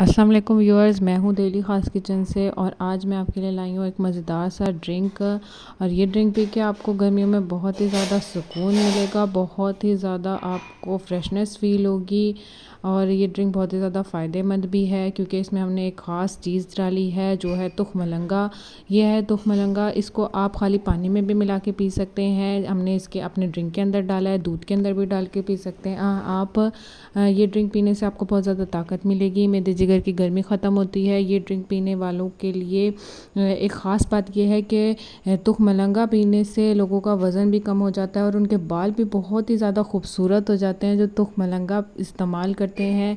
अस्सलाम वालेकुम व्यूअर्स, मैं हूं दिल्ली ख़ास किचन से और आज मैं आपके लिए लाई हूं एक मज़ेदार सा ड्रिंक। और ये ड्रिंक पी के आपको गर्मियों में बहुत ही ज़्यादा सुकून मिलेगा, बहुत ही ज़्यादा आपको फ्रेशनेस फ़ील होगी। और ये ड्रिंक बहुत ही ज़्यादा फ़ायदेमंद भी है क्योंकि इसमें हमने एक ख़ास चीज़ डाली है जो है तुख मलंगा। ये है तुख मलंगा, इसको आप खाली पानी में भी मिला के पी सकते हैं। हमने इसके अपने ड्रिंक के अंदर डाला है, दूध के अंदर भी डाल के पी सकते हैं आप। ये ड्रिंक पीने से आपको बहुत ज़्यादा ताकत मिलेगी, मेरे जिगर की गर्मी ख़त्म होती है। ये ड्रिंक पीने वालों के लिए एक ख़ास बात यह है कि तुख मलंगा पीने से लोगों का वज़न भी कम हो जाता है और उनके बाल भी बहुत ही ज़्यादा खूबसूरत हो जाते हैं जो तुख मलंगा इस्तेमाल करते हैं।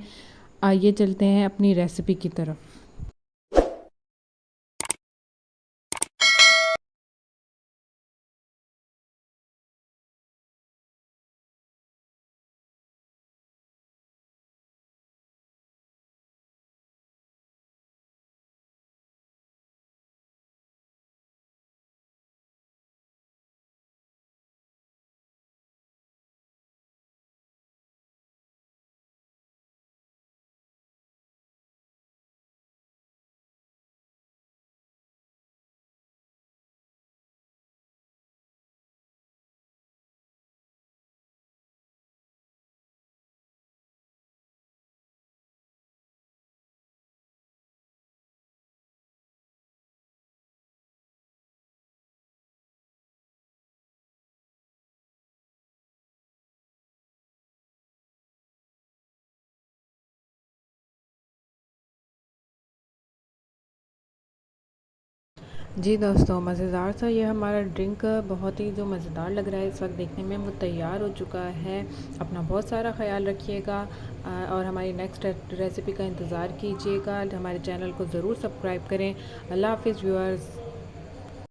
आइए चलते हैं अपनी रेसिपी की तरफ। जी दोस्तों, मज़ेदार सा ये हमारा ड्रिंक बहुत ही जो मज़ेदार लग रहा है इस वक्त देखने में, वो तैयार हो चुका है। अपना बहुत सारा ख्याल रखिएगा और हमारी नेक्स्ट रेसिपी का इंतज़ार कीजिएगा। हमारे चैनल को ज़रूर सब्सक्राइब करें। अल्लाह हाफ़िज़ व्यूअर्स।